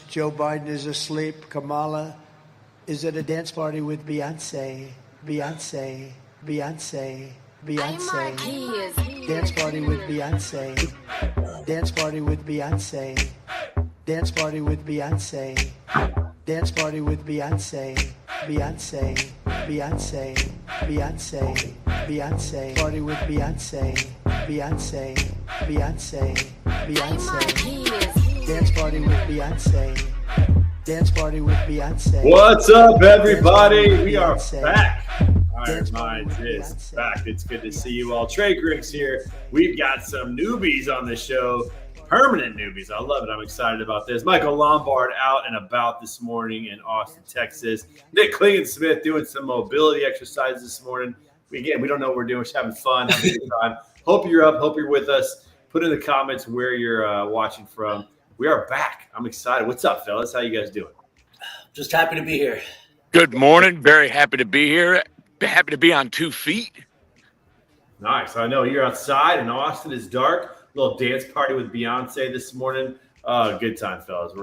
Joe Biden is asleep. Kamala is at a dance party with Beyonce. Beyonce. Beyonce. Beyonce. Dance party with Beyonce. Dance party with Beyonce. Dance party with Beyonce. Dance party with Beyonce. Beyonce. Beyonce. Beyonce. Beyonce. Party with Beyonce. Beyonce. Beyonce. Beyonce. Dance party with Beyonce. Dance party with Beyonce. What's up, everybody? We are back. Iron Minds is back. It's good to see you all. Trey Griggs here. We've got some newbies on the show. Permanent newbies. I love it. I'm excited about this. Michael Lombard out and about this morning in Austin, Texas. Nick Klingensmith doing some mobility exercises this morning. We don't know what we're doing. We're just having fun, having a good time. Hope you're up. Hope you're with us. Put in the comments where you're watching from. We are back. I'm excited. What's up, fellas? How you guys doing? Just happy to be here. Good morning. Very happy to be here. Happy to be on 2 feet. Nice. I know you're outside in Austin. It's dark. Little dance party with Beyonce this morning. Good time, fellas.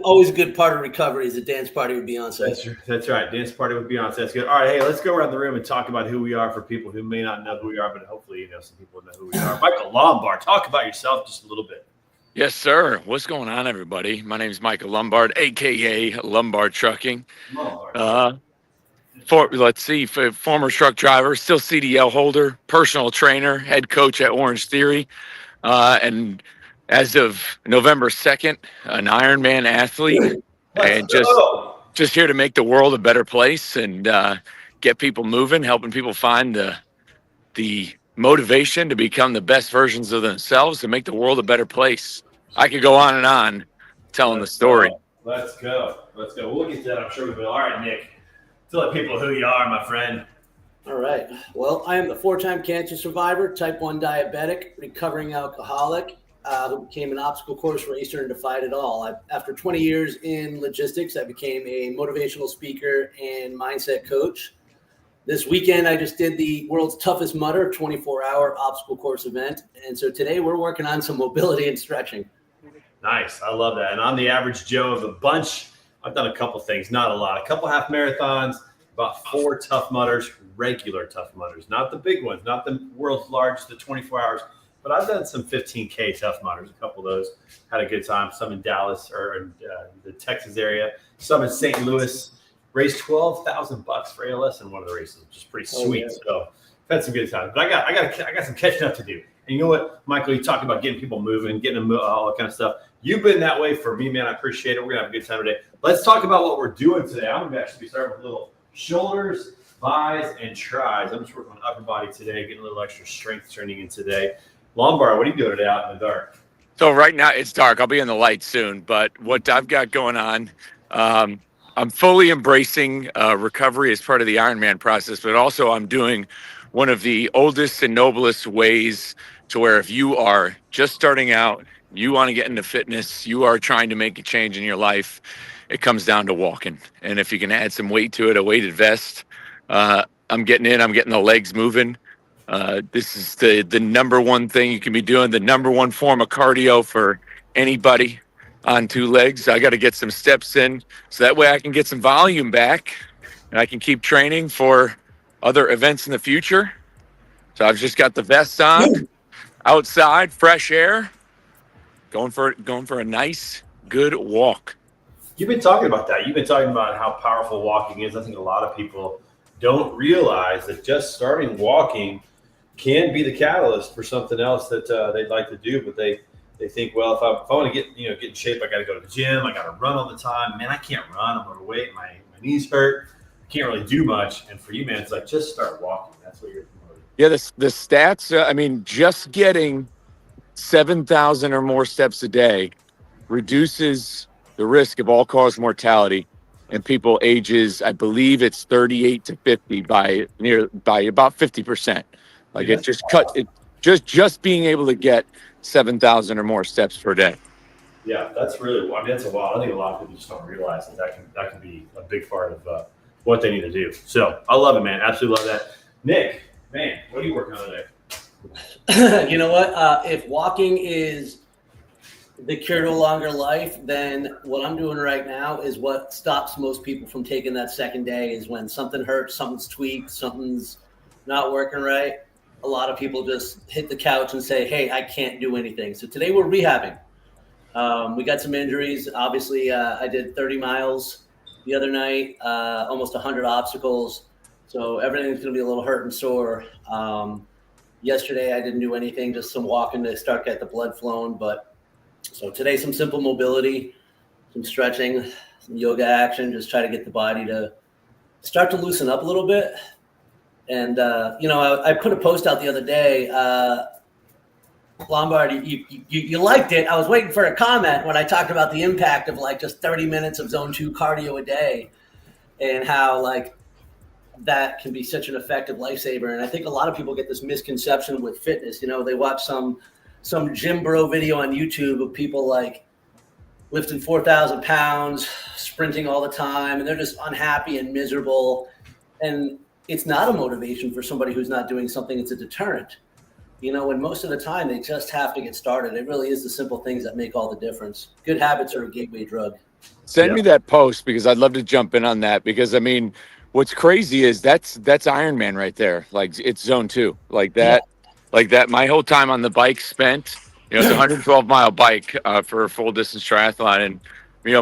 Always a good part of recovery is a dance party with Beyonce. That's right. Dance party with Beyonce. That's good. All right. Hey, let's go around the room and talk about who we are for people who may not know who we are, but hopefully, some people know who we are. Michael Lombard, talk about yourself just a little bit. Yes, sir. What's going on, everybody? My name is Michael Lombard, a.k.a. Lombard Trucking. Former truck driver, still CDL holder, personal trainer, head coach at Orange Theory. And as of November 2nd, an Ironman athlete. And just here to make the world a better place and get people moving, helping people find the motivation to become the best versions of themselves and make the world a better place. I could go on and on telling the story. Let's go. We'll get to that, I'm sure we will. All right, Nick, tell the people who you are, my friend. All right. Well, I am the 4-time cancer survivor, type 1 diabetic, recovering alcoholic, who became an obstacle course racer and defied it all. After 20 years in logistics, I became a motivational speaker and mindset coach. This weekend, I just did the world's toughest mudder 24-hour obstacle course event. And so today we're working on some mobility and stretching. Nice. I love that. And I'm the average Joe of the bunch. I've done a couple things, not a lot. A couple half marathons, about 4 tough mudders, regular tough mudders, not the big ones, not the world's largest, the 24 hours. But I've done some 15K tough mudders, a couple of those. Had a good time. Some in Dallas or in the Texas area. Some in St. Louis. Raised $12,000 for ALS in one of the races, which is pretty sweet. Yeah. So I've had some good times. But I got some catching up to do. And you know what, Michael, you talked about getting people moving, getting them all that kind of stuff. You've been that way for me, man. I appreciate it. We're going to have a good time today. Let's talk about what we're doing today. I'm going to actually be starting with little shoulders, thighs, and tries. I'm just working on upper body today, getting a little extra strength training in today. Lombard, what are you doing today out in the dark? So right now it's dark. I'll be in the light soon. But what I've got going on, I'm fully embracing recovery as part of the Ironman process, but also I'm doing one of the oldest and noblest ways to where if you are just starting out, you want to get into fitness, you are trying to make a change in your life, it comes down to walking. And if you can add some weight to it, a weighted vest, I'm getting the legs moving. This is the number one thing you can be doing, the number one form of cardio for anybody on 2 legs. I got to get some steps in so that way I can get some volume back and I can keep training for other events in the future. So I've just got the vest on, outside, fresh air, going for a nice, good walk. You've been talking about that. You've been talking about how powerful walking is. I think a lot of people don't realize that just starting walking can be the catalyst for something else that they'd like to do, but they think, well, if I want to get in shape, I got to go to the gym. I got to run all the time. Man, I can't run. I'm overweight. My knees hurt. I can't really do much. And for you, man, it's like just start walking. That's what you're promoting. Yeah, the stats. Just getting 7,000 or more steps a day reduces the risk of all-cause mortality in people ages, I believe it's 38 to 50 by about 50%. Like it just cut it. Just being able to get 7,000 or more steps per day. Yeah, that's really. That's a lot. I think a lot of people just don't realize that can be a big part of what they need to do. So I love it, man. Absolutely love that. Nick, man, what are you working on today? You know what? If walking is the cure to a longer life, then what I'm doing right now is what stops most people from taking that second day is when something hurts, something's tweaked, something's not working right. A lot of people just hit the couch and say, hey, I can't do anything. So today we're rehabbing. We got some injuries. Obviously, I did 30 miles the other night, almost 100 obstacles. So everything's going to be a little hurt and sore. Yesterday, I didn't do anything, just some walking to start get the blood flowing. But so today, some simple mobility, some stretching, some yoga action, just try to get the body to start to loosen up a little bit. And, I put a post out the other day. Lombard, you liked it. I was waiting for a comment when I talked about the impact of like just 30 minutes of zone 2 cardio a day and how like that can be such an effective lifesaver. And I think a lot of people get this misconception with fitness. They watch some gym bro video on YouTube of people like lifting 4,000 pounds, sprinting all the time, and they're just unhappy and miserable. And it's not a motivation for somebody who's not doing something. It's a deterrent. And most of the time they just have to get started. It really is the simple things that make all the difference. Good habits are a gateway drug. Send me that post because I'd love to jump in on that because, I mean, what's crazy is that's Ironman right there. Like it's zone 2 like that. Yeah. Like that. My whole time on the bike spent, it's a 112-mile bike for a full distance triathlon. And,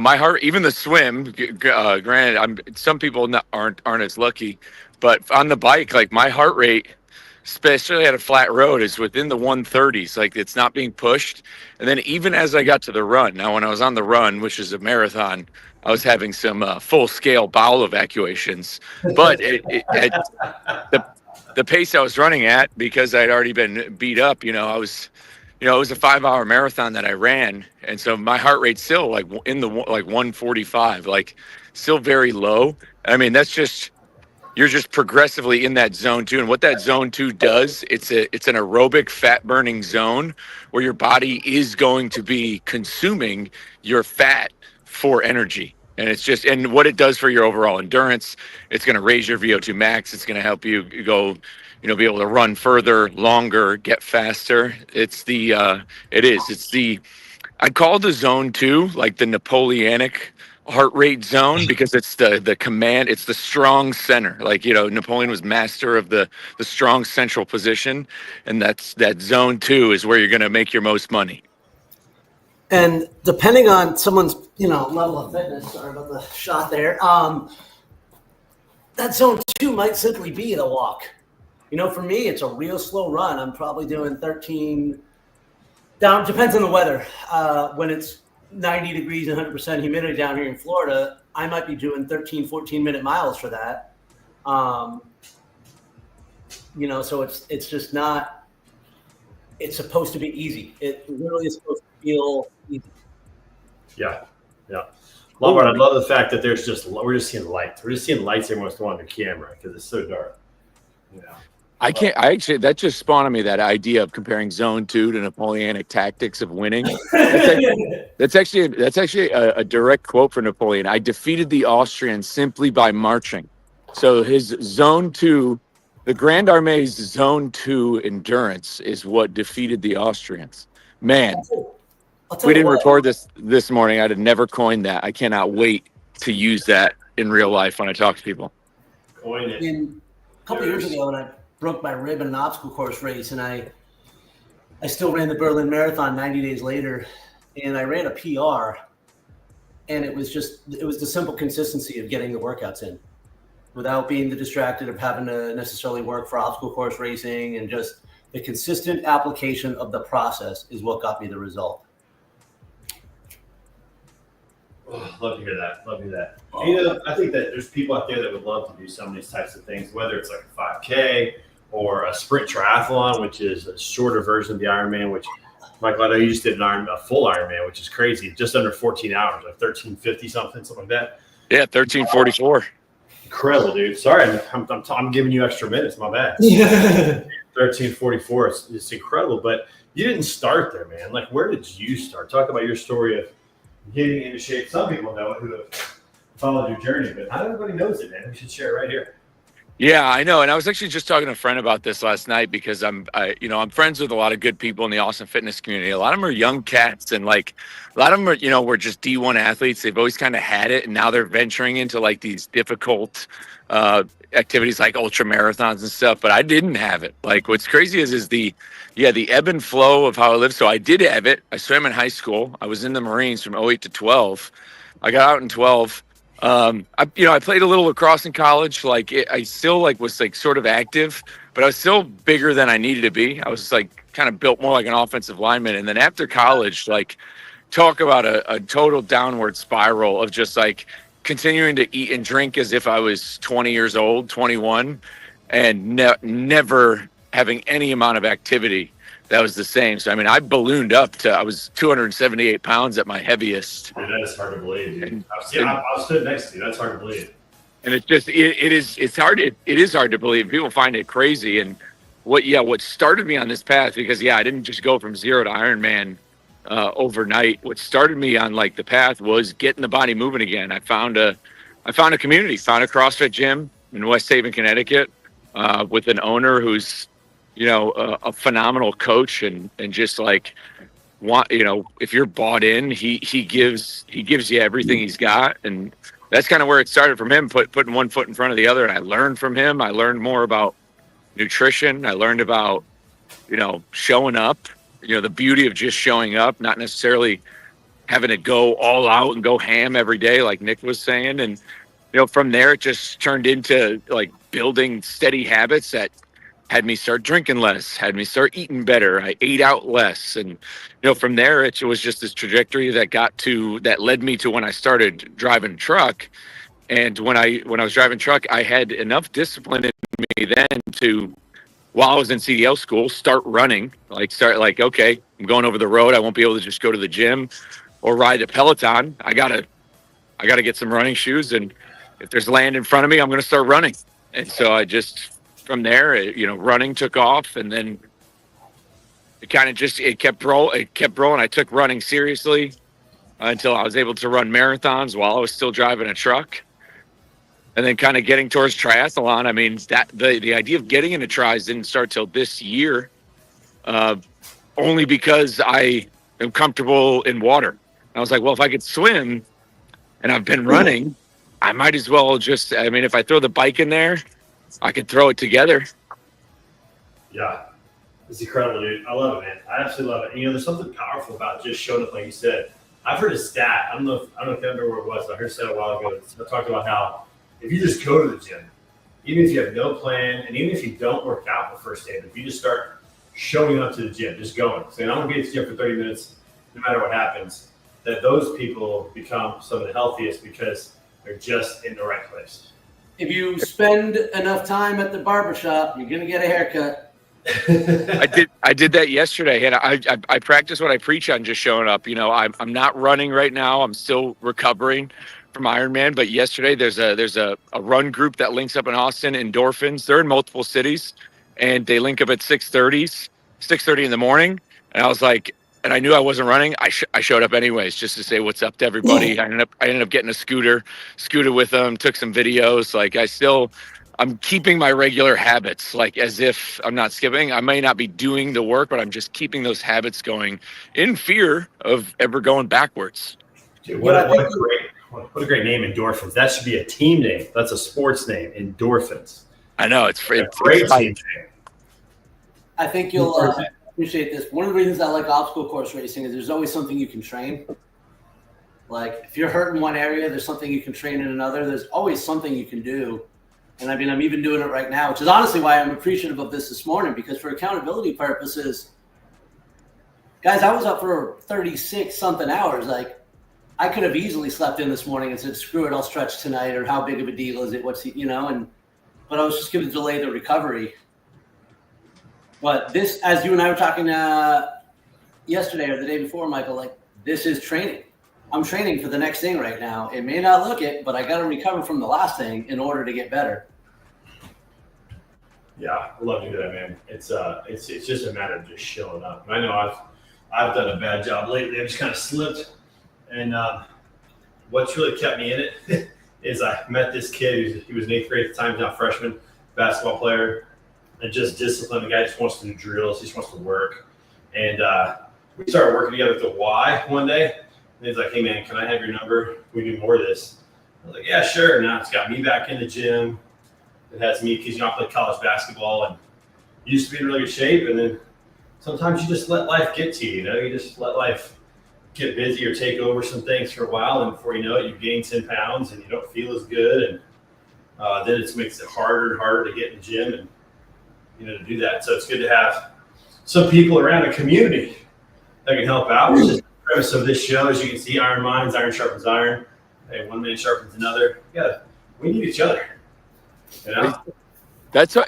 my heart, even the swim, granted, some people aren't as lucky, but on the bike, like my heart rate, especially at a flat road, is within the 130s. Like it's not being pushed. And then even as I got to the run, now when I was on the run, which is a marathon, I was having some full-scale bowel evacuations. But the pace I was running at, because I'd already been beat up, it was a 5-hour marathon that I ran. And so my heart rate's still like in the 145, like still very low. I mean, you're just progressively in that zone 2. And what that zone 2 does, it's an aerobic fat burning zone where your body is going to be consuming your fat for energy. And and what it does for your overall endurance, it's going to raise your VO2 max. It's going to help you go, be able to run further, longer, get faster. I call the zone 2 like the Napoleonic heart rate zone because it's the command, it's the strong center. Like, Napoleon was master of the strong central position, and that zone 2 is where you're going to make your most money. And depending on someone's, level of fitness, sorry about the shot there, that zone 2 might simply be the walk. For me, it's a real slow run. I'm probably doing 13 down, depends on the weather. When it's 90 degrees and 100% humidity down here in Florida, I might be doing 13, 14-minute miles for that. So it's just not, it's supposed to be easy. It literally is supposed to feel easy. Yeah. Lombard, I love the fact that we're just seeing lights. We're just seeing lights every once in a while on the camera because it's so dark. That just spawned on me that idea of comparing zone 2 to Napoleonic tactics of winning. That's actually a direct quote from Napoleon. I defeated the Austrians simply by marching. So his zone 2, the Grand Armée's zone 2 endurance is what defeated the Austrians. Man, if we didn't record this morning, I'd have never coined that. I cannot wait to use that in real life when I talk to people. Coin it. A couple of years ago when I broke my rib in an obstacle course race, and I still ran the Berlin Marathon 90 days later, and I ran a PR, and it was the simple consistency of getting the workouts in without being distracted of having to necessarily work for obstacle course racing, and just the consistent application of the process is what got me the result. Oh, love to hear that. I think that there's people out there that would love to do some of these types of things, whether it's like a 5K or a sprint triathlon, which is a shorter version of the Ironman, which, Michael, I know you just did a full Ironman, which is crazy, just under 14 hours, like 1350 something like that. Yeah, 1344. Incredible, dude. Sorry, I'm giving you extra minutes. My bad. 1344. It's incredible, but you didn't start there, man. Like, where did you start? Talk about your story of getting into shape. Some people know it who have followed your journey, but not everybody knows it, man. We should share it right here. Yeah, I know. And I was actually just talking to a friend about this last night because I'm friends with a lot of good people in the awesome fitness community. A lot of them are young cats, and like a lot of them are, were just D1 athletes. They've always kind of had it, and now they're venturing into like these difficult activities like ultra marathons and stuff. But I didn't have it. Like what's crazy is the ebb and flow of how I live. So I did have it. I swam in high school. I was in the Marines from 08 to 12. I got out in 12. I played a little lacrosse in college. I still was sort of active, but I was still bigger than I needed to be. I was kind of built more like an offensive lineman. And then after college, talk about a total downward spiral of just continuing to eat and drink as if I was 20 years old, 21, and never having any amount of activity that was the same. So, I mean, I ballooned up to, I was 278 pounds at my heaviest. Dude, that is hard to believe, dude. I'll sit next to you. That's hard to believe. And it's just, it's hard. It is hard to believe. People find it crazy. And what started me on this path, because I didn't just go from 0 to Ironman overnight. What started me on the path was getting the body moving again. I found a community, found a CrossFit gym in West Haven, Connecticut, with an owner who's, a phenomenal coach and just if you're bought in, he gives you everything he's got. And that's kind of where it started from him, putting one foot in front of the other. And I learned from him. I learned more about nutrition. I learned about, showing up, the beauty of just showing up, not necessarily having to go all out and go ham every day, like Nick was saying. And, from there, it just turned into building steady habits that had me start drinking less, had me start eating better. I ate out less. And, from there, it was just this trajectory that led me to when I started driving truck. And when I was driving truck, I had enough discipline in me then to, while I was in CDL school, start running, okay, I'm going over the road. I won't be able to just go to the gym or ride a Peloton. I gotta get some running shoes. And if there's land in front of me, I'm going to start running. And so I just, from there, running took off, and then it kept rolling. I took running seriously until I was able to run marathons while I was still driving a truck. And then kind of getting towards triathlon. I mean, that the idea of getting into tris didn't start till this year, only because I am comfortable in water. And I was like, well, if I could swim and I've been running, I might as well if I throw the bike in there, I could throw it together. Yeah, it's incredible, dude. I love it, man. I absolutely love it. And, there's something powerful about just showing up, like you said. I've heard a stat. I don't know if I remember where it was. I heard it said a while ago. I talked about how if you just go to the gym, even if you have no plan, and even if you don't work out the first day, but if you just start showing up to the gym, just going, saying, I'm going to be at the gym for 30 minutes, no matter what happens, that those people become some of the healthiest because they're just in the right place. If you spend enough time at the barbershop, you're going to get a haircut. I did that yesterday, and I practice what I preach on, just showing up. I'm not running right now. I'm still recovering from Ironman, but yesterday there's a run group that links up in Austin, Endorphins. They're in multiple cities, and they link up at 6:30 in the morning. And I was like, and I knew I wasn't running. I showed up anyways, just to say what's up to everybody. I ended up getting a scooter with them, took some videos. I'm keeping my regular habits, as if I'm not skipping. I may not be doing the work, but I'm just keeping those habits going in fear of ever going backwards. Dude, what a great name, Endorphins. That should be a team name. That's a sports name, Endorphins. I know, it's great team name. I think you'll appreciate this. One of the reasons I like obstacle course racing is there's always something you can train. If you're hurt in one area, there's something you can train in another. There's always something you can do. And I'm even doing it right now, which is honestly why I'm appreciative of this morning, because for accountability purposes, guys, I was up for 36 something hours. I could have easily slept in this morning and said, screw it, I'll stretch tonight, or how big of a deal is it? But I was just going to delay the recovery. But this, as you and I were talking yesterday or the day before, Michael, this is training. I'm training for the next thing right now. It may not look it, but I got to recover from the last thing in order to get better. Yeah, I love to do that, man. It's just a matter of just showing up. I know I've done a bad job lately. I've just kind of slipped, and what's really kept me in it is I met this kid he was in 8th grade at the time, he's now freshman, basketball player, and just disciplined. The guy just wants to do drills. He just wants to work. And we started working together at the Y one day. And he's like, hey, man, can I have your number? Can we do more of this? I was like, yeah, sure. Now it's got me back in the gym. It has me because, I played college basketball and used to be in really good shape. And then sometimes you just let life get to you, You just let life get busy or take over some things for a while. And before you know it, you gain 10 pounds and you don't feel as good. And then it makes it harder and harder to get in the gym and, to do that. So it's good to have some people around a community that can help out, which is the premise of this show. As you can see, iron minds, iron sharpens iron. Hey, one man sharpens another. Yeah, we need each other. That's what,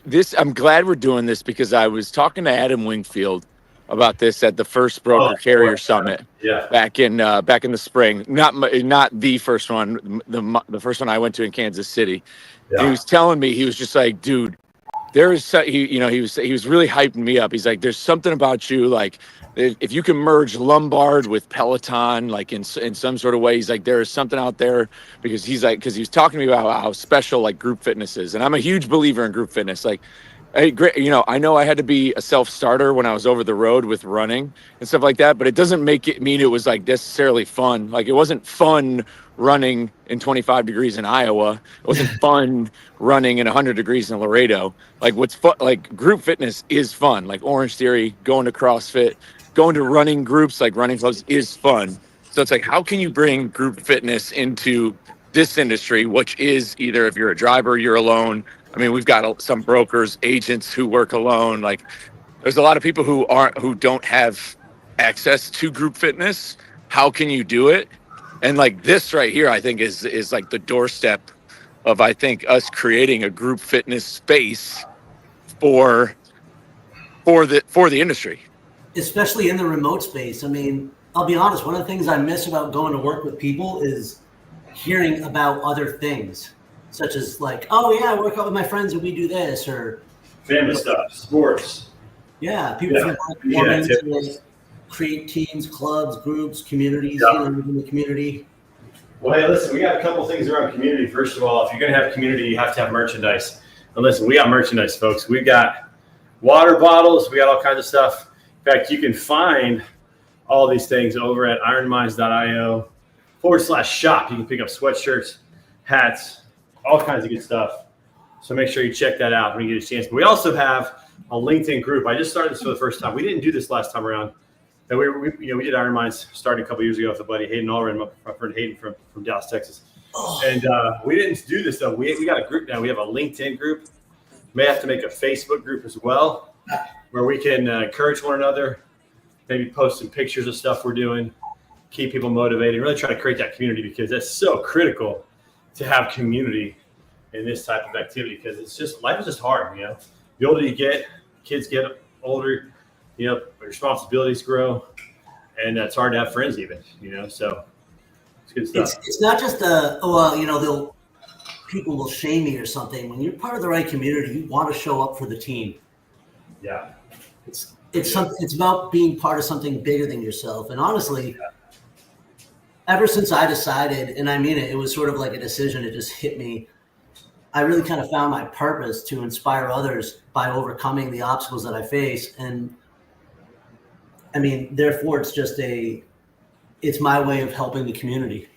this. I'm glad we're doing this because I was talking to Adam Wingfield about this at the first Broker Carrier Summit. Yeah. Back in the spring. Not the first one. The first one I went to in Kansas City. Yeah. He was telling me, he was just like, dude, there is he was really hyping me up. He's like, there's something about you, like if you can merge Lombard with Peloton, like in some sort of way. He's like, there is something out there, because he was talking to me about how special like group fitness is, and I'm a huge believer in group fitness. Like, hey, I know I had to be a self-starter when I was over the road with running and stuff like that, but it doesn't make it mean it was like necessarily fun. Like, it wasn't fun running in 25 degrees in Iowa. It wasn't fun running in 100 degrees in Laredo. Like, what's fun, like group fitness is fun. Like Orange Theory, going to CrossFit, going to running groups, like running clubs is fun. So it's like, how can you bring group fitness into this industry, which is either if you're a driver, you're alone. I mean, we've got some brokers, agents who work alone. Like, there's a lot of people who don't have access to group fitness. How can you do it? And like this right here, I think is like the doorstep of, I think, us creating a group fitness space for the industry, especially in the remote space. I mean, I'll be honest. One of the things I miss about going to work with people is hearing about other things, such as like, oh yeah, I work out with my friends and we do this, or family stuff, sports. Yeah, people to create teams, clubs, groups, communities, in the community. Well, hey, listen, we got a couple things around community. First of all, if you're going to have community, you have to have merchandise. And listen, we got merchandise, folks. We got water bottles. We got all kinds of stuff. In fact, you can find all these things over at ironminds.io/shop. You can pick up sweatshirts, hats, all kinds of good stuff. So make sure you check that out when you get a chance. But we also have a LinkedIn group. I just started this for the first time. We didn't do this last time around. And we did Iron Minds starting a couple years ago with a buddy, Hayden Allred, my friend Hayden from Dallas, Texas. And we didn't do this though. We got a group now. We have a LinkedIn group. May have to make a Facebook group as well, where we can encourage one another, maybe post some pictures of stuff we're doing, keep people motivated, really try to create that community, because that's so critical to have community in this type of activity, because it's just, life is just hard. The older you get, kids get older, responsibilities grow, and it's hard to have friends even, so it's good stuff. It's not just people will shame me or something. When you're part of the right community, you want to show up for the team. Yeah. It's about being part of something bigger than yourself. And honestly, ever since I decided, and I mean it was sort of like a decision, it just hit me. I really kind of found my purpose to inspire others by overcoming the obstacles that I face. And I mean, therefore, it's my way of helping the community.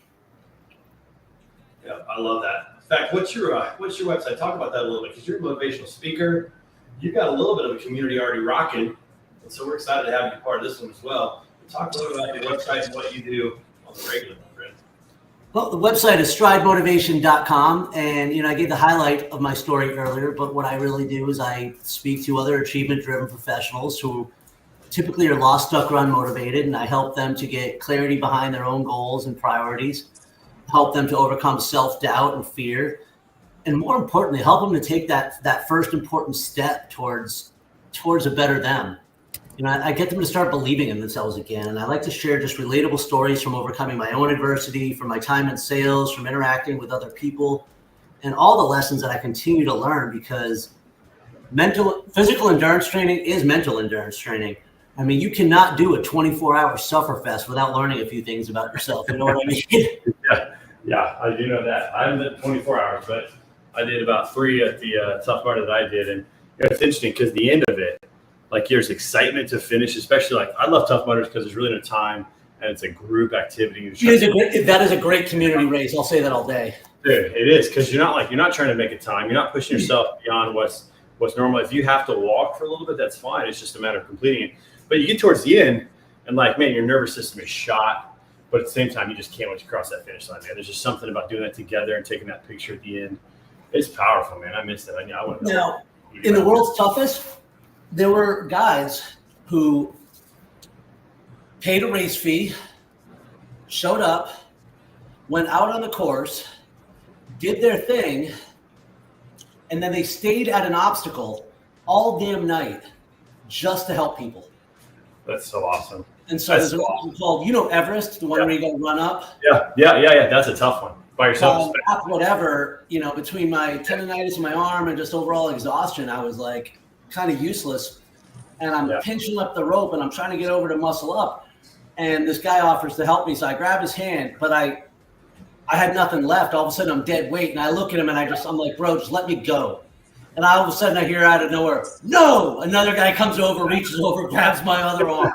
Yeah, I love that. In fact, what's your website? Talk about that a little bit, because you're a motivational speaker. You've got a little bit of a community already rocking, and so we're excited to have you part of this one as well. Talk a little about your website and what you do on the regular, friend. Well, the website is stridemotivation.com, and I gave the highlight of my story earlier, but what I really do is I speak to other achievement-driven professionals who typically are lost, stuck, or unmotivated, and I help them to get clarity behind their own goals and priorities, help them to overcome self-doubt and fear, and more importantly, help them to take that first important step towards a better them. I get them to start believing in themselves again, and I like to share just relatable stories from overcoming my own adversity, from my time in sales, from interacting with other people, and all the lessons that I continue to learn, because physical endurance training is mental endurance training. I mean, you cannot do a 24-hour sufferfest without learning a few things about yourself. You know what I mean? Yeah, I do know that. I haven't done 24 hours, but I did about 3 at the Tough Mudder that I did, and it's interesting because the end of it, like there's excitement to finish, especially like I love Tough Mudders because there's really no time and it's a group activity. That is a great community race. I'll say that all day. Dude, it is because you're not trying to make a time. You're not pushing yourself beyond what's normal. If you have to walk for a little bit, that's fine. It's just a matter of completing it. But you get towards the end, and like, man, your nervous system is shot. But at the same time, you just can't wait to cross that finish line, man. There's just something about doing that together and taking that picture at the end. It's powerful, man. I missed it. I want to know. In the world's toughest, there were guys who paid a race fee, showed up, went out on the course, did their thing, and then they stayed at an obstacle all damn night just to help people. That's so awesome. And so there's an obstacle called, Everest, the one where you got to run up. Yeah. That's a tough one. By yourself. Whatever, between my tendonitis in my arm and just overall exhaustion, I was like kind of useless. And I'm pinching up the rope and I'm trying to get over to muscle up. And this guy offers to help me. So I grab his hand, but I had nothing left. All of a sudden I'm dead weight. And I look at him and I'm like, bro, just let me go. And all of a sudden I hear out of nowhere, no! Another guy comes over, reaches over, grabs my other arm.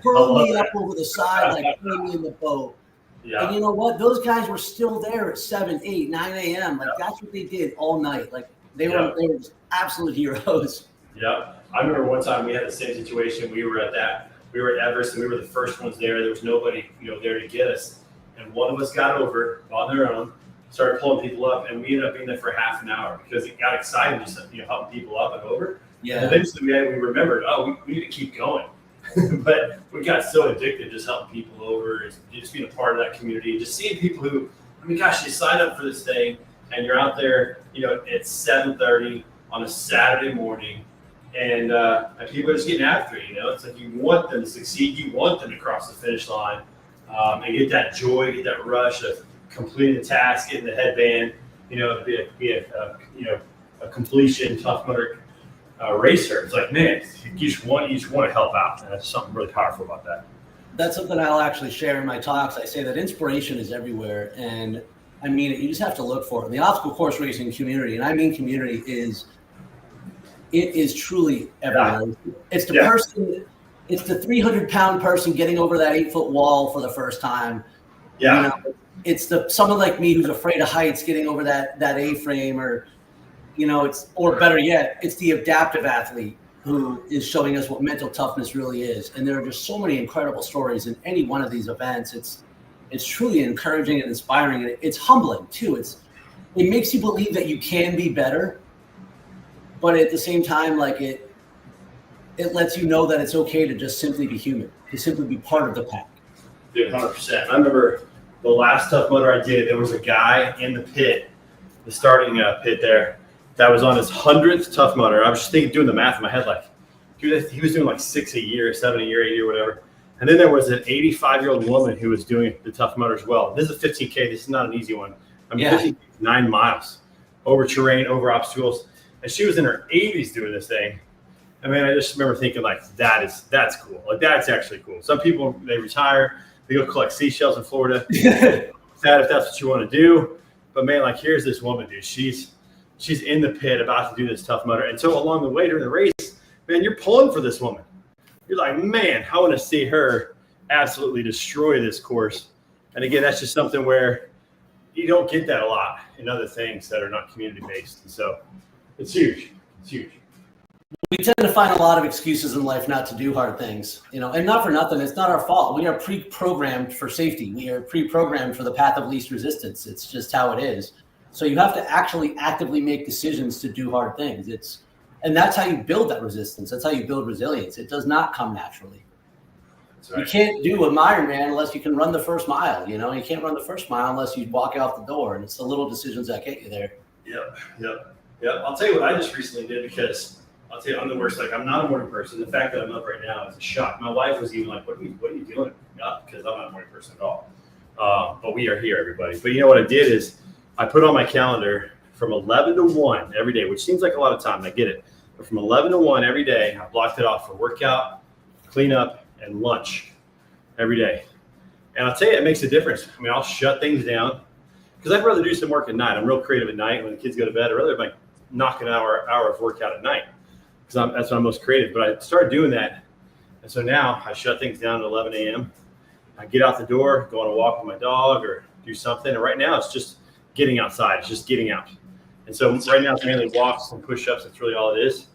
Curled me up over the side, like putting me in the boat. Yeah. And you know what? Those guys were still there at 7, 8, 9 a.m. Like that's what they did all night. Like they were absolute heroes. Yeah. I remember one time we had the same situation. We were at Everest and we were the first ones there. There was nobody, there to get us. And one of us got over on their own, started pulling people up, and we ended up being there for half an hour because it got excited just helping people up and over. Yeah. And eventually we remembered, we need to keep going. But we got so addicted just helping people over, just being a part of that community, just seeing people who, gosh, you sign up for this thing and you're out there, at 7:30 on a Saturday morning, and people are just getting after it. It's like you want them to succeed, you want them to cross the finish line, and get that joy, get that rush of completing the task, getting the headband, be a completion, Tough Mudder racer. It's like, man, you just want to help out, and that's something really powerful about that. That's something I'll actually share in my talks. I say that inspiration is everywhere, and I mean it. You just have to look for it. The obstacle course racing community, and I mean community, is truly everywhere. Yeah. It's the person, it's the 300-pound person getting over that 8-foot wall for the first time. Yeah. It's someone like me who's afraid of heights getting over that A-frame, or or better yet, it's the adaptive athlete who is showing us what mental toughness really is. And there are just so many incredible stories in any one of these events. It's truly encouraging and inspiring, and it's humbling too. It makes you believe that you can be better, but at the same time, like it lets you know that it's okay to just simply be human, to simply be part of the pack. Dude, 100%. I remember the last Tough Mudder I did, there was a guy in the pit, the starting pit there, that was on his 100th Tough Mudder. I was just doing the math in my head, like, dude, he was doing like 6 a year, 7 a year, 8 a year, whatever. And then there was an 85-year-old woman who was doing the Tough Mudder as well. This is a 15K. This is not an easy one. 15, 9 miles over terrain, over obstacles. And she was in her 80s doing this thing. I mean, I just remember thinking, like, that's cool. Like, that's actually cool. Some people, they retire, they go collect seashells in Florida. If that's what you want to do. But man, like, here's this woman, dude. She's in the pit about to do this Tough Mudder. And so along the way during the race, man, you're pulling for this woman. You're like, man, I want to see her absolutely destroy this course. And again, that's just something where you don't get that a lot in other things that are not community-based. And so it's huge. It's huge. We tend to find a lot of excuses in life not to do hard things, and not for nothing. It's not our fault. We are pre-programmed for safety. We are pre-programmed for the path of least resistance. It's just how it is. So you have to actually actively make decisions to do hard things. And that's how you build that resistance. That's how you build resilience. It does not come naturally. That's right. You can't do a Ironman unless you can run the first mile. You can't run the first mile unless you walk out the door. And it's the little decisions that get you there. Yep. I'll tell you what I just recently did, because I'll tell you, I'm the worst. Like, I'm not a morning person. The fact that I'm up right now is a shock. My wife was even like, what are you doing? Because I'm not a morning person at all. But we are here, everybody. But you know what I did is I put on my calendar from 11 to 1 every day, which seems like a lot of time. I get it. But from 11 to 1 every day, I blocked it off for workout, cleanup, and lunch every day. And I'll tell you, it makes a difference. I mean, I'll shut things down. because I'd rather do some work at night. I'm real creative at night when the kids go to bed. I'd rather like knock an hour of workout at night because that's when I'm most creative. But I started doing that. And so now I shut things down at 11 a.m. I get out the door, go on a walk with my dog or do something. And right now it's just getting outside. It's just getting out. And so right now it's mainly walks and push-ups. That's really all it is.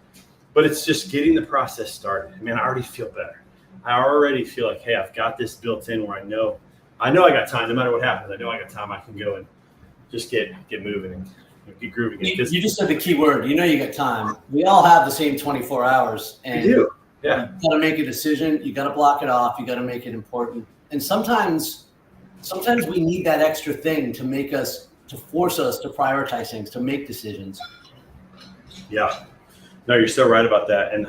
But it's just getting the process started. Man, I already feel better. I already feel like, hey, I've got this built in where I know I got time. No matter what happens, I know I got time. I can go and just get moving and get grooving. You just said the key word. You know you got time. We all have the same 24 hours. And you do. Yeah. You got to make a decision. You got to block it off. You got to make it important. And sometimes we need that extra thing to force us to prioritize things, to make decisions. Yeah. No, you're so right about that. And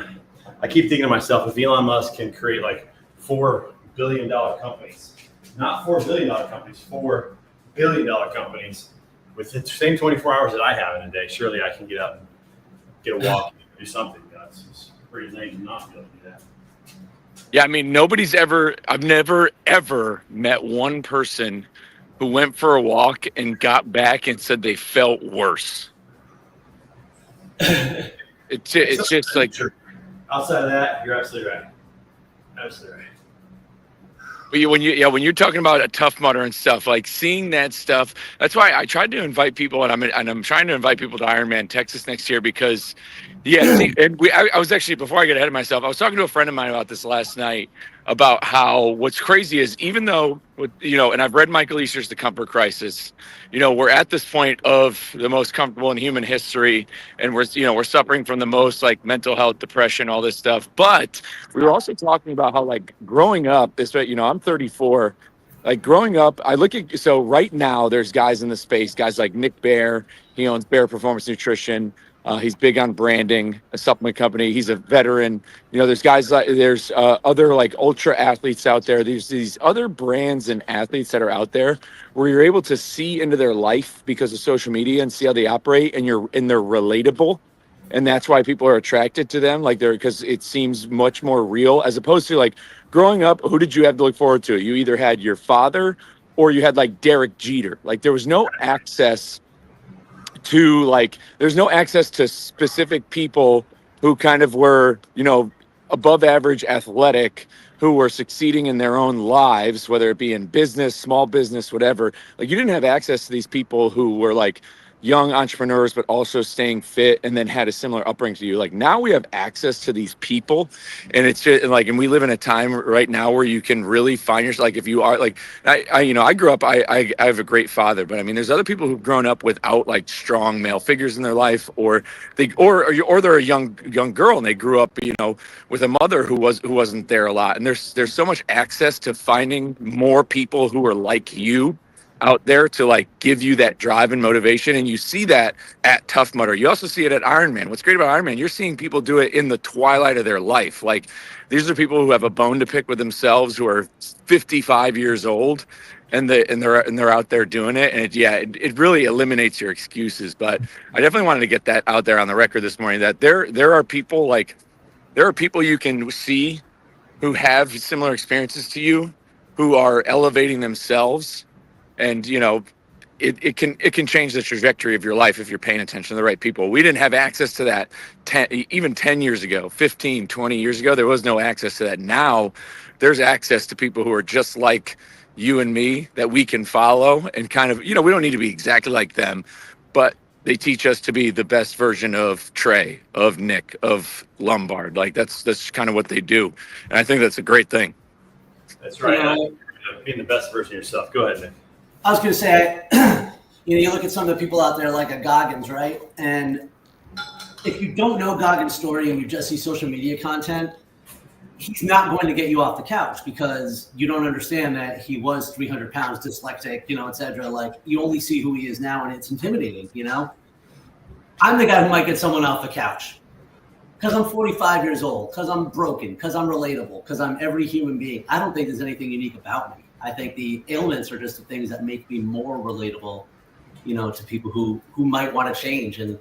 I keep thinking to myself, if Elon Musk can create like $4 billion companies, not $4 billion companies, $4 billion companies with the same 24 hours that I have in a day, surely I can get up and get a walk and do something. It's pretty lame to not be able to do that. Yeah, I mean, I've never, ever met one person who went for a walk and got back and said they felt worse. It's just like... Outside of that, you're absolutely right. Absolutely right. But when you're talking about a Tough Mudder and stuff, like seeing that stuff, that's why I tried to invite people, and I'm trying to invite people to Ironman Texas next year because, I was actually, before I get ahead of myself, I was talking to a friend of mine about this last night about how what's crazy is even though, and I've read Michael Easter's The Comfort Crisis, we're at this point of the most comfortable in human history, and we're suffering from the most like mental health, depression, all this stuff. But we were also talking about how like growing up, I'm 34. Like growing up, so right now there's guys in the space, guys like Nick Bear, he owns Bear Performance Nutrition. He's big on branding, a supplement company. He's a veteran. There's guys there's other like ultra athletes out there. There's these other brands and athletes that are out there where you're able to see into their life because of social media and see how they operate, and they're relatable. And that's why people are attracted to them. Like because it seems much more real as opposed to like growing up. Who did you have to look forward to? You either had your father or you had like Derek Jeter. Like there was no access there's no access to specific people who kind of were, above average athletic, who were succeeding in their own lives, whether it be in business, small business, whatever. Like you didn't have access to these people who were like young entrepreneurs, but also staying fit and then had a similar upbringing to you. Like now we have access to these people, and it's just like, and we live in a time right now where you can really find yourself. Like if you are like, I grew up, I have a great father, but I mean, there's other people who've grown up without like strong male figures in their life, or they're a young girl and they grew up, with a mother who wasn't there a lot. And there's so much access to finding more people who are like you out there to like give you that drive and motivation. And you see that at Tough Mudder. You also see it at Ironman. What's great about Ironman, you're seeing people do it in the twilight of their life. Like these are people who have a bone to pick with themselves, who are 55 years old, and they're out there doing it. And it really eliminates your excuses. But I definitely wanted to get that out there on the record this morning, that there are people you can see who have similar experiences to you, who are elevating themselves. And, it can change the trajectory of your life if you're paying attention to the right people. We didn't have access to that even 10 years ago, 15, 20 years ago. There was no access to that. Now there's access to people who are just like you and me that we can follow and kind of, we don't need to be exactly like them, but they teach us to be the best version of Trey, of Nick, of Lombard. Like that's kind of what they do. And I think that's a great thing. That's right. Being the best version of yourself. Go ahead, Nick. I was going to say, you look at some of the people out there like a Goggins, right? And if you don't know Goggins' story and you just see social media content, he's not going to get you off the couch because you don't understand that he was 300 pounds, dyslexic, et cetera. Like you only see who he is now and it's intimidating, I'm the guy who might get someone off the couch because I'm 45 years old, because I'm broken, because I'm relatable, because I'm every human being. I don't think there's anything unique about me. I think the ailments are just the things that make me more relatable, to people who might want to change. And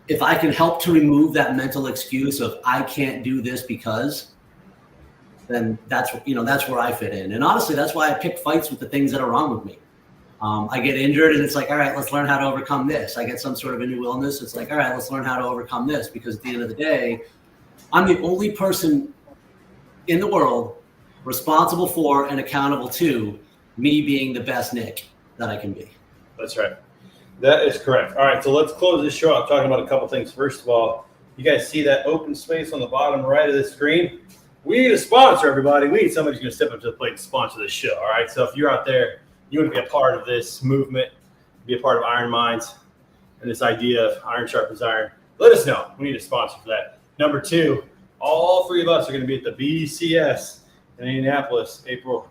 if I can help to remove that mental excuse of I can't do this because, then that's where I fit in. And honestly, that's why I pick fights with the things that are wrong with me. I get injured and it's like, all right, let's learn how to overcome this. I get some sort of a new illness. It's like, all right, let's learn how to overcome this, because at the end of the day, I'm the only person in the world responsible for and accountable to me being the best Nick that I can be. That's right. That is correct. All right, so let's close this show out talking about a couple things. First of all, you guys see that open space on the bottom right of the screen? We need a sponsor, everybody. We need somebody who's going to step up to the plate and sponsor this show, all right? So if you're out there, you want to be a part of this movement, be a part of Iron Minds and this idea of iron sharpens iron, let us know. We need a sponsor for that. Number two, all three of us are going to be at the BCS in Indianapolis, April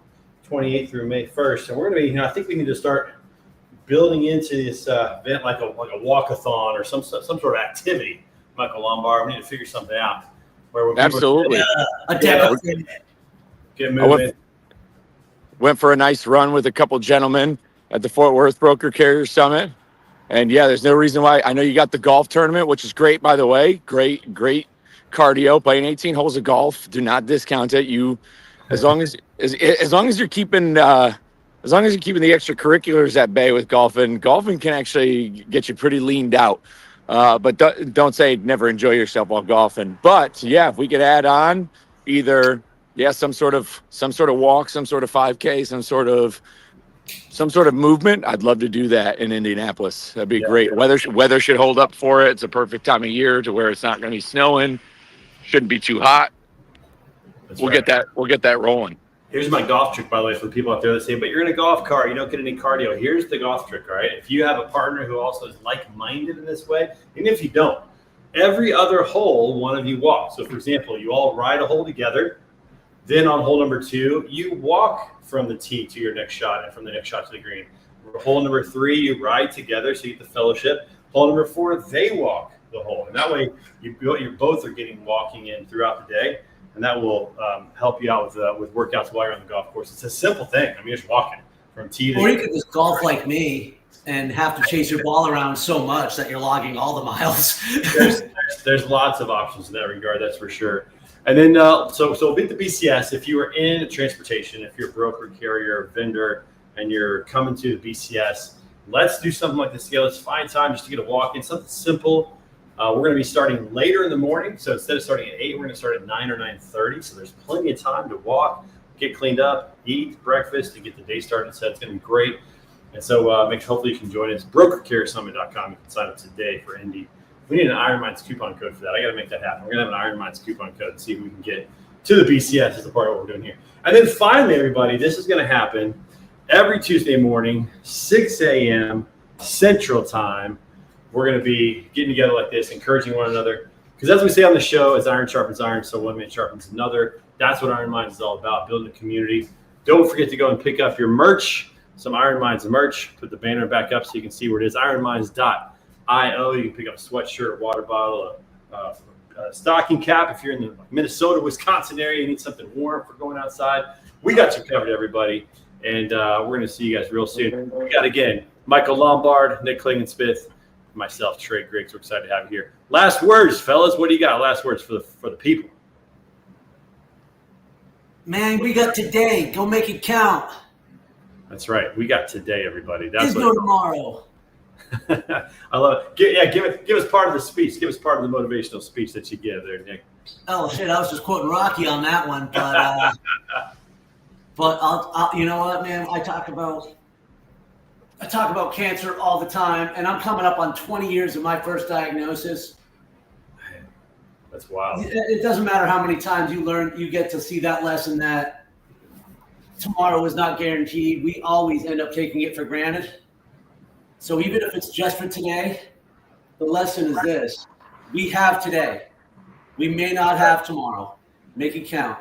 28th through May 1st. And we're going to be, I think we need to start building into this event like a walkathon or some sort of activity. Michael Lombard, we need to figure something out. Absolutely. Get moving. Went for a nice run with a couple gentlemen at the Fort Worth Broker Carrier Summit. And yeah, there's no reason why. I know you got the golf tournament, which is great, by the way. Great cardio. Playing 18 holes of golf. Do not discount it. As long as you're keeping the extracurriculars at bay with golfing can actually get you pretty leaned out. But don't say never enjoy yourself while golfing. But yeah, if we could add on either some sort of walk, some sort of 5K, some sort of movement, I'd love to do that in Indianapolis. That'd be great. Weather should hold up for it. It's a perfect time of year to where it's not going to be snowing. Shouldn't be too hot. We'll get that rolling. Here's my golf trick, by the way, for the people out there that say, but you're in a golf cart, you don't get any cardio. Here's the golf trick, all right? If you have a partner who also is like-minded in this way, even if you don't, every other hole, one of you walks. So, for example, you all ride a hole together. Then on hole number 2, you walk from the tee to your next shot and from the next shot to the green. Hole number 3, you ride together, so you get the fellowship. Hole number 4, they walk the hole. And that way, you both are getting walking in throughout the day. And that will help you out with workouts while you're on the golf course. It's a simple thing. I mean, just walking from tee to. Or you could just golf like me and have to chase your ball around so much that you're logging all the miles. there's lots of options in that regard, that's for sure. And then so be at the BCS. If you are in transportation, if you're a broker, carrier, vendor, and you're coming to the BCS, let's do something like this together. Let's find time just to get a walk in, something simple. We're going to be starting later in the morning. So instead of starting at 8, we're going to start at 9 or 9:30. So there's plenty of time to walk, get cleaned up, eat breakfast, and get the day started. So it's going to be great. And so hopefully you can join us. BrokerCarrierSummit.com. You can sign up today for Indy. We need an Iron Minds coupon code for that. I got to make that happen. We're going to have an Iron Minds coupon code and see if we can get to the BCS as a part of what we're doing here. And then finally, everybody, this is going to happen every Tuesday morning, 6 a.m. Central Time. We're going to be getting together like this, encouraging one another. Because as we say on the show, as iron sharpens iron, so one man sharpens another. That's what Iron Minds is all about, building a community. Don't forget to go and pick up your merch, some Iron Minds merch. Put the banner back up so you can see where it is, ironminds.io. You can pick up a sweatshirt, a water bottle, a stocking cap. If you're in the Minnesota, Wisconsin area, you need something warm for going outside. We got you covered, everybody. And we're going to see you guys real soon. We got, again, Michael Lombard, Nick Klingensmith, myself, Trey Griggs. We're excited to have you here. Last words, fellas. What do you got? Last words for the people. Man, we got today. Go make it count. That's right. We got today, everybody. There's no tomorrow. I love it. Give us part of the speech. Give us part of the motivational speech that you give there, Nick. Oh shit! I was just quoting Rocky on that one, but I'll you know what, man? I talk about cancer all the time, and I'm coming up on 20 years of my first diagnosis. That's wild. It doesn't matter how many times you get to see that lesson that tomorrow is not guaranteed. We always end up taking it for granted. So even if it's just for today, the lesson is this. We have today. We may not have tomorrow. Make it count.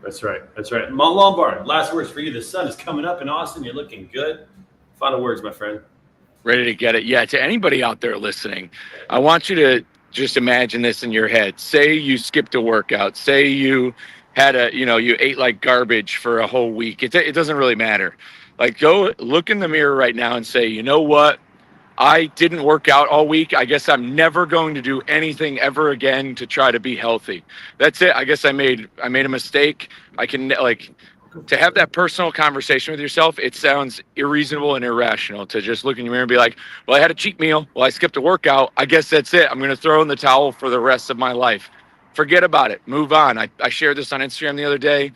That's right. That's right. Lombard, last words for you. The sun is coming up in Austin. You're looking good. Final words, my friend. Ready to get it. Yeah, to anybody out there listening, I want you to just imagine this in your head. Say you skipped a workout. Say you had you ate like garbage for a whole week. It doesn't really matter. Like, go look in the mirror right now and say, you know what? I didn't work out all week. I guess I'm never going to do anything ever again to try to be healthy. That's it. I guess I made a mistake. I can to have that personal conversation with yourself, it sounds irreasonable and irrational to just look in your mirror and be like, well, I had a cheat meal. Well, I skipped a workout. I guess that's it. I'm going to throw in the towel for the rest of my life. Forget about it. Move on. I shared this on Instagram the other day.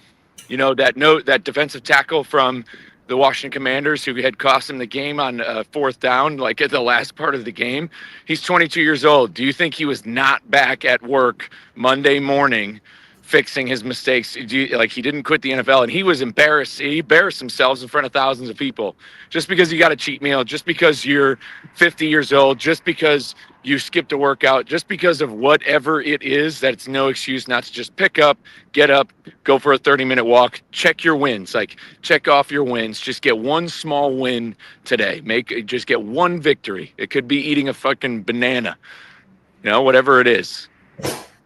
You know, that defensive tackle from the Washington Commanders who had cost him the game on fourth down, like at the last part of the game. He's 22 years old. Do you think he was not back at work Monday morning fixing his mistakes? He didn't quit the NFL, and he was embarrassed. He embarrassed himself in front of thousands of people just because you got a cheat meal, just because you're 50 years old, just because you skipped a workout, just because of whatever it is. That's no excuse not to just pick up, get up, go for a 30-minute walk, check your wins, like check off your wins. Just get one small win today. Just get one victory. It could be eating a fucking banana, whatever it is.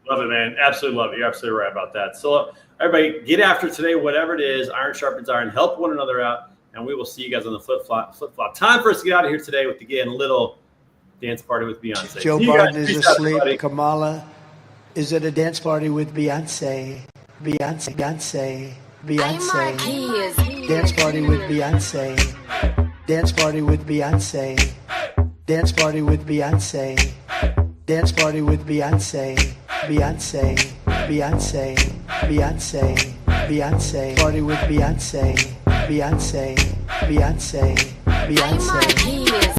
Love it, man. Absolutely love it. You're absolutely right about that. So everybody get after today, whatever it is. Iron sharpens iron. Help one another out. And we will see you guys on the flip-flop. Time for us to get out of here today with, again, a little dance party with Beyonce. Joe Biden is asleep. Kamala is at a dance party with Beyonce. Beyonce. Dance party with Beyonce. Dance party with Beyonce. Dance party with Beyonce. Dance party with Beyonce. Beyonce. Party with Beyonce. Beyonce.